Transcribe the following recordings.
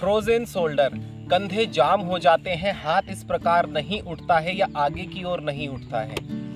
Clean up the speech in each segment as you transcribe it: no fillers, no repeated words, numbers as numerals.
Frozen shoulder, कंधे जाम हो जाते हैं, हाथ इस प्रकार नहीं उठता है या आगे की ओर नहीं उठता है,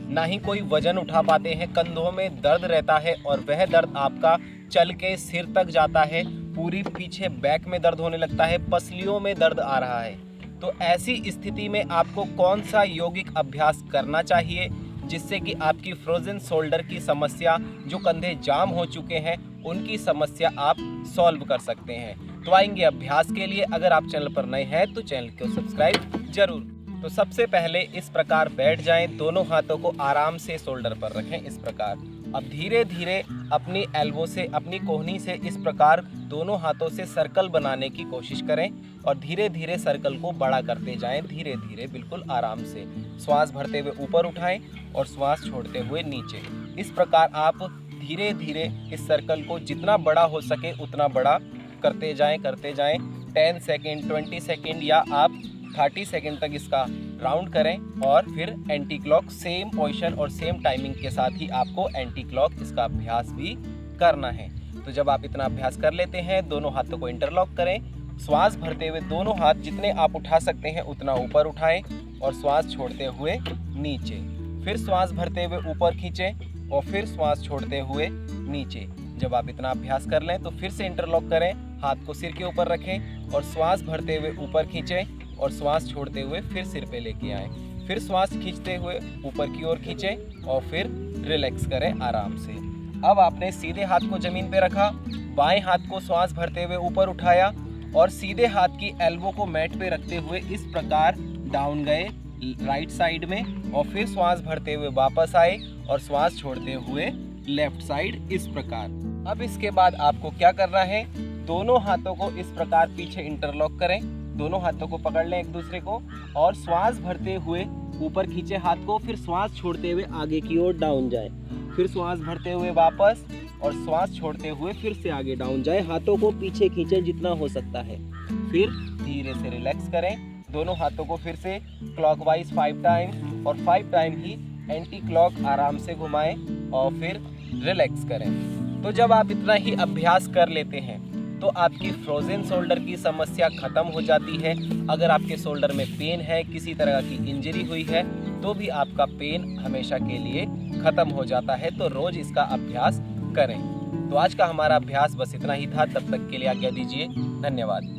ना ही कोई वजन उठा पाते हैं, कंधों में दर्द रहता है और वह दर्द आपका चल के सिर तक जाता है, पूरी पीछे बैक में दर्द होने लगता है, पसलियों में दर्द आ रहा है। तो ऐसी स्थिति में आपको कौन सा यौगिक अभ्यास करना चाहिए जिससे कि आपकी फ्रोजन शोल्डर की समस्या, जो कंधे जाम हो चुके हैं, उनकी समस्या आप सॉल्व कर सकते हैं। तो आएंगे अभ्यास के लिए। अगर आप चैनल पर नए हैं तो चैनल को सब्सक्राइब जरूर। तो सबसे पहले इस प्रकार बैठ जाएं, दोनों हाथों को आराम से शोल्डर पर रखें इस प्रकार। अब धीरे धीरे अपनी एल्बो से, अपनी कोहनी से इस प्रकार दोनों हाथों से सर्कल बनाने की कोशिश करें और धीरे धीरे सर्कल को बड़ा करते जाएं, धीरे धीरे बिल्कुल आराम से। श्वास भरते हुए ऊपर उठाएं और श्वास छोड़ते हुए नीचे। इस प्रकार आप धीरे धीरे इस सर्कल को जितना बड़ा हो सके उतना बड़ा करते जाएं 10 सेकेंड, 20 सेकेंड या आप 30 सेकेंड तक इसका राउंड करें और फिर एंटी क्लॉक सेम पोजीशन और सेम टाइमिंग के साथ ही आपको एंटी क्लॉक इसका अभ्यास भी करना है। तो जब आप इतना अभ्यास कर लेते हैं, दोनों हाथों को इंटरलॉक करें, श्वास भरते हुए दोनों हाथ जितने आप उठा सकते हैं उतना ऊपर उठाएं और श्वास छोड़ते हुए नीचे, फिर श्वास भरते हुए ऊपर खींचें और फिर श्वास छोड़ते हुए नीचे। जब आप इतना अभ्यास कर लें तो फिर से इंटरलॉक करें, हाथ को सिर के ऊपर रखें और श्वास भरते हुए ऊपर खींचें और श्वास छोड़ते हुए फिर सिर पे लेके आएं, फिर श्वास खींचते हुए ऊपर की ओर खींचें और फिर रिलैक्स करें आराम से। अब आपने सीधे हाथ को जमीन पे रखा, बाएं हाथ को श्वास भरते हुए ऊपर उठाया और सीधे हाथ की एल्बो को मैट पे रखते हुए इस प्रकार डाउन गए राइट साइड में और फिर श्वास भरते हुए वापस आए और श्वास छोड़ते हुए लेफ्ट साइड इस प्रकार। अब इसके बाद आपको क्या करना है, दोनों हाथों को इस प्रकार पीछे इंटरलॉक करें, दोनों हाथों को पकड़ लें एक दूसरे को और श्वास भरते हुए ऊपर खींचे हाथ को, फिर श्वास छोड़ते हुए आगे की ओर डाउन जाए, फिर श्वास भरते हुए वापस और श्वास छोड़ते हुए फिर से आगे डाउन जाए। हाथों को पीछे खींचें जितना हो सकता है, फिर धीरे से रिलैक्स करें। दोनों हाथों को फिर से क्लॉकवाइज 5 टाइम और 5 टाइम ही एंटी क्लॉक आराम से घुमाएं और फिर रिलैक्स करें। तो जब आप इतना ही अभ्यास कर लेते हैं तो आपकी फ्रोजन शोल्डर की समस्या खत्म हो जाती है। अगर आपके शोल्डर में पेन है, किसी तरह की इंजरी हुई है, तो भी आपका पेन हमेशा के लिए खत्म हो जाता है। तो रोज इसका अभ्यास करें। तो आज का हमारा अभ्यास बस इतना ही था। तब तक के लिए आज्ञा दीजिए। धन्यवाद।